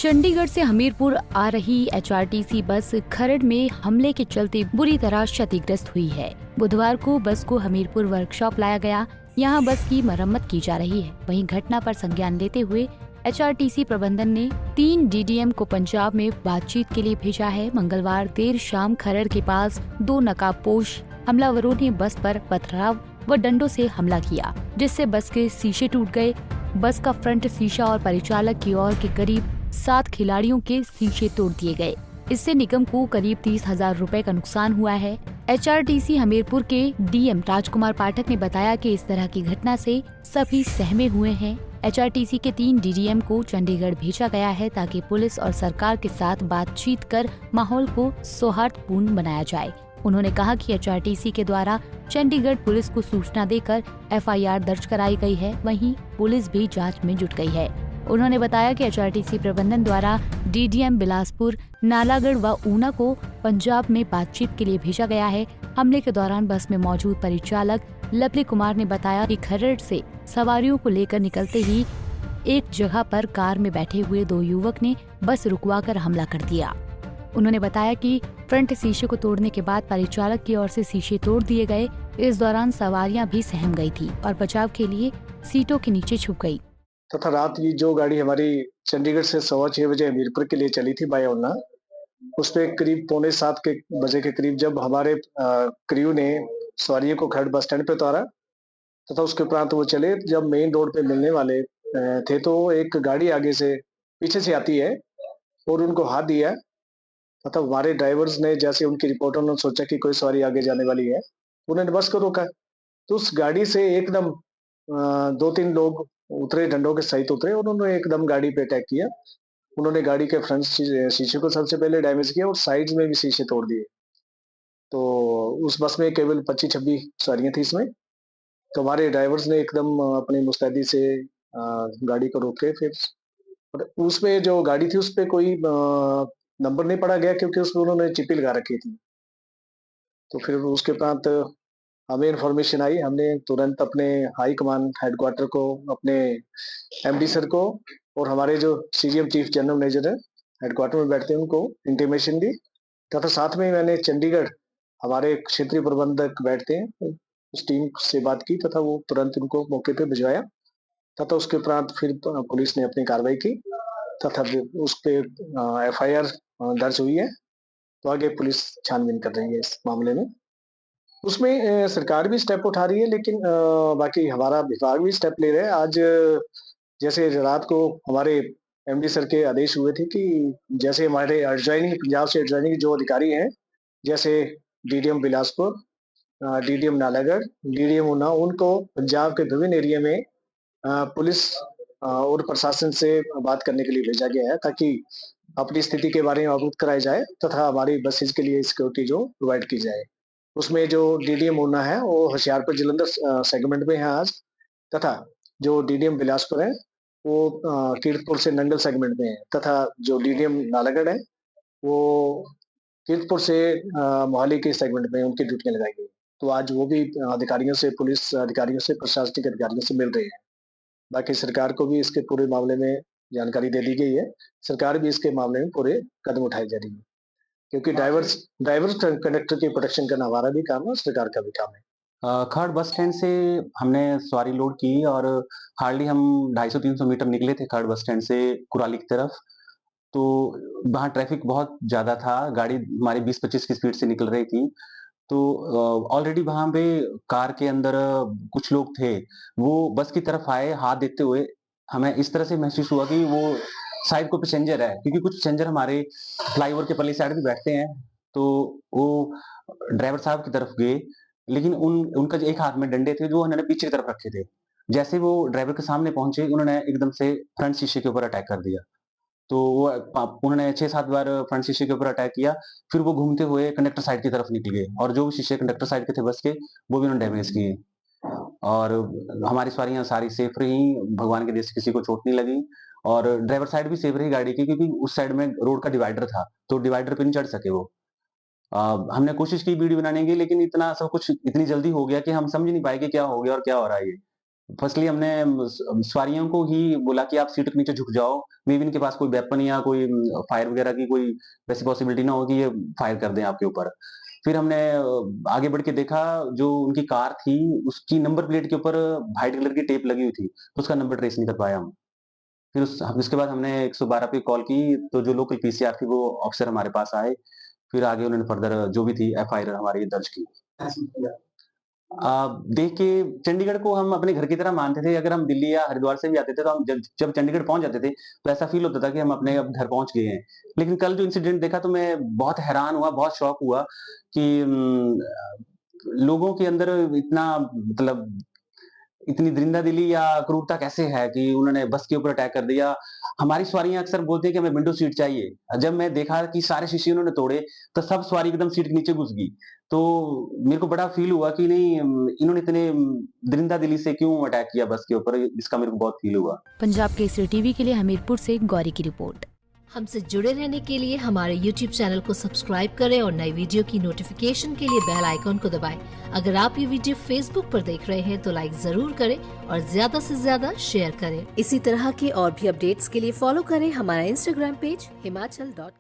चंडीगढ़ से हमीरपुर आ रही एचआरटीसी बस खरड़ में हमले के चलते बुरी तरह क्षतिग्रस्त हुई है। बुधवार को बस को हमीरपुर वर्कशॉप लाया गया। यहां बस की मरम्मत की जा रही है। वहीं घटना पर संज्ञान लेते हुए एचआरटीसी प्रबंधन ने 3 डीडीएम को पंजाब में बातचीत के लिए भेजा है। मंगलवार देर शाम खरड़ के पास 2 नकाबपोश हमलावरों ने बस पर पथराव व डंडों से हमला किया, जिससे बस के शीशे टूट गए। बस का फ्रंट शीशा और परिचालक की ओर के करीब 7 खिलाड़ियों के शीशे तोड़ दिए गए। इससे निगम को करीब 30,000 रुपए का नुकसान हुआ है। एचआरटीसी हमीरपुर के डीएम राजकुमार पाठक ने बताया कि इस तरह की घटना से सभी सहमे हुए हैं। एचआरटीसी के 3 डीडीएम को चंडीगढ़ भेजा गया है ताकि पुलिस और सरकार के साथ बातचीत कर माहौल को सौहार्दपूर्ण बनाया जाए। उन्होंने कहा कि एचआरटीसी के द्वारा चंडीगढ़ पुलिस को सूचना देकर एफआईआर दर्ज कराई गई है। वहीं पुलिस भी जांच में जुट गई है। उन्होंने बताया कि एचआरटीसी प्रबंधन द्वारा डीडीएम बिलासपुर, नालागढ़ व ऊना को पंजाब में बातचीत के लिए भेजा गया है। हमले के दौरान बस में मौजूद परिचालक लवली कुमार ने बताया कि खरड़ से सवारियों को लेकर निकलते ही एक जगह पर कार में बैठे हुए 2 युवक ने बस रुकवाकर हमला कर दिया। उन्होंने बताया कि फ्रंट शीशे को तोड़ने के बाद परिचालक की ओर से शीशे तोड़ दिए गए। इस दौरान सवारियां भी सहम गई थी और बचाव के लिए सीटों के नीचे छुप गई। तथा रात की जो गाड़ी हमारी चंडीगढ़ से 6:15 बजे हमीरपुर के लिए चली थी बाय ओना, उसपे करीब पौने 7 के बजे के करीब जब हमारे क्रू ने सवारियों को खरड़ बस स्टैंड पे उतारा तथा उसके उपरांत वो चले। जब मेन रोड पे मिलने वाले थे तो एक गाड़ी आगे से पीछे से आती है और उनको हाथ दिया तथा हमारे ड्राइवर्स ने जैसे उनकी रिपोर्ट उन्होंने सोचा कि कोई सवारी आगे जाने वाली है, उन्होंने बस को रोका। तो उस गाड़ी से एकदम 2-3 लोग उतरे, डंडों के सहित उतरे और उन्होंने एकदम गाड़ी पे अटैक किया। उन्होंने गाड़ी के फ्रंट शीशे को सबसे पहले डैमेज किया और साइड्स में भी शीशे तोड़ दिए। तो उस बस में केवल 25-26 सवारियाँ थी इसमें। तो हमारे ड्राइवर्स ने एकदम अपनी मुस्तैदी से गाड़ी को रोक के फिर और उसमें जो गाड़ी थी उसपे कोई नंबर नहीं पड़ा गया क्योंकि उसमें उन्होंने चिप्पी लगा रखी थी। तो फिर उसके उपरांत हमें इन्फॉर्मेशन आई, हमने तुरंत अपने हाई कमान हेडक्वार्टर को, अपने एमडी सर को और हमारे जो सीजीएम चीफ जनरल मैनेजर है, हेडक्वार्टर में बैठते हैं, उनको इंटीमेशन दी तथा साथ में मैंने चंडीगढ़ हमारे क्षेत्रीय प्रबंधक बैठते हैं, उस टीम से बात की तथा वो तुरंत उनको मौके पे भिजवाया तथा उसके उपरांत फिर पुलिस ने अपनी कार्रवाई की तथा उस पे एफआईआर दर्ज हुई है। तो आगे पुलिस छानबीन कर रही है इस मामले में। उसमें सरकार भी स्टेप उठा रही है लेकिन बाकी हमारा विभाग भी स्टेप ले रहा है। आज जैसे रात को हमारे एमडी सर के आदेश हुए थे कि जैसे हमारे एडजॉइनिंग पंजाब से एडजॉइनिंग जो अधिकारी हैं, जैसे DDM Bilaspur, DDM Nalagarh, DDM Una, उनको पंजाब के विभिन्न एरिया में पुलिस और प्रशासन से बात करने के लिए भेजा गया है ताकि अपनी स्थिति के बारे में अवगत कराया जाए तथा हमारी बसेस के लिए सिक्योरिटी जो प्रोवाइड की जाए। उसमें जो डीडीएम ऊना है वो होशियारपुर जलंधर सेगमेंट में है आज तथा जो डीडीएम बिलासपुर है वो कीरतपुर से नंगल सेगमेंट में है तथा जो डीडीएम नालागढ़ है वो कीरतपुर से मोहाली के सेगमेंट में उनकी ड्यूटियां लगाई गई। तो आज वो भी अधिकारियों से, पुलिस अधिकारियों से, प्रशासनिक अधिकारियों से मिल रहे हैं। बाकी सरकार को भी इसके पूरे मामले में जानकारी दे दी गई है। सरकार भी इसके मामले में पूरे कदम उठाई जा रही है क्योंकि ड्राइवर्स कंडक्टर की प्रोटेक्शन करना हमारा भी काम है और सरकार का भी काम है। खरड़ बस स्टैंड से हमने सवारी लोड की और हार्डली हम 250-300 मीटर निकले थे खरड़ बस स्टैंड से कुराली की तरफ। तो वहाँ ट्रैफिक बहुत ज़्यादा था, गाड़ी हमारी 20-25 की स्पीड से निकल रही थी। तो ऑलरेडी वहाँ पे कार के अंदर कुछ लोग थे, वो बस की तरफ आए हाथ देते हुए। हमें इस तरह से महसूस हुआ कि वो शायद कोई पैसेंजर है, क्योंकि कुछ पैसेंजर हमारे फ्लाईओवर के पल्ली साइड भी बैठते हैं। तो वो ड्राइवर साहब की तरफ गए, लेकिन उनका जो एक हाथ में डंडे थे, जो उन्होंने पीछे की तरफ रखे थे। जैसे वो ड्राइवर के सामने पहुँचे, उन्होंने एकदम से फ्रंट शीशे के ऊपर अटैक कर दिया। तो वो उन्होंने 6-7 बार फ्रंट शीशे के ऊपर अटैक किया, फिर वो घूमते हुए कंडक्टर साइड की तरफ निकल गए और जो भी शीशे कंडक्टर साइड के थे बस के, वो भी उन्होंने डैमेज किए। और हमारी सवारियाँ सारी सेफ रहीं, भगवान की दया से किसी को चोट नहीं लगी और ड्राइवर साइड भी सेफ रही गाड़ी की, क्योंकि उस साइड में रोड का डिवाइडर था, तो डिवाइडर पे नहीं चढ़ सके वो। हमने कोशिश की वीडियो बनाने की, लेकिन इतना सब कुछ इतनी जल्दी हो गया कि हम समझ नहीं पाए कि क्या हो गया और क्या हो रहा है ये। फर्स्टली हमने सवारियों को ही बोला कि आप सीट के नीचे झुक जाओ, मे बी इनके पास कोई वेपन या कोई फायर वगैरह की कोई वैसी पॉसिबिलिटी ना हो कि ये फायर कर दें आपके ऊपर। फिर हमने आगे बढ़ के देखा, जो उनकी कार थी उसकी नंबर प्लेट के ऊपर व्हाइट कलर की टेप लगी हुई थी, तो उसका नंबर ट्रेस नहीं कर पाया हम। फिर उसके बाद हमने 112 पे कॉल की, तो जो लोकल पीसीआर थी वो ऑफिसर हमारे पास आए, फिर आगे उन्होंने फर्दर जो भी थी एफआईआर हमारी दर्ज की। देख के चंडीगढ़ को हम अपने घर की तरह मानते थे। अगर हम दिल्ली या हरिद्वार से भी आते थे, तो हम जब जब चंडीगढ़ पहुँच जाते थे, तो ऐसा फ़ील होता था कि हम अपने अब घर पहुँच गए हैं। लेकिन कल जो इंसिडेंट देखा, तो मैं बहुत हैरान हुआ, बहुत शॉक हुआ कि लोगों के अंदर इतना मतलब इतनी दरिंदा-दिली या क्रूरता कैसे है कि उन्होंने बस के ऊपर अटैक कर दिया। हमारी सवारियाँ अक्सर बोलती हैं कि हमें विंडो सीट चाहिए। जब मैं देखा कि सारे शीशे उन्होंने तोड़े, तो सब सवारी एकदम सीट के नीचे घुस गई। तो मेरे को बड़ा फ़ील हुआ कि नहीं, इन्होंने इतने दरिंदा-दिली से क्यों अटैक किया बस के ऊपर, इसका मेरे को बहुत फ़ील हुआ। पंजाब केसरी टीवी के लिए हमीरपुर से गौरी की रिपोर्ट। हमसे जुड़े रहने के लिए हमारे YouTube चैनल को सब्सक्राइब करें और नई वीडियो की नोटिफिकेशन के लिए बेल आइकॉन को दबाएं। अगर आप ये वीडियो Facebook पर देख रहे हैं तो लाइक जरूर करें और ज्यादा से ज्यादा शेयर करें। इसी तरह के और भी अपडेट्स के लिए फॉलो करें हमारा Instagram पेज himachal.ke।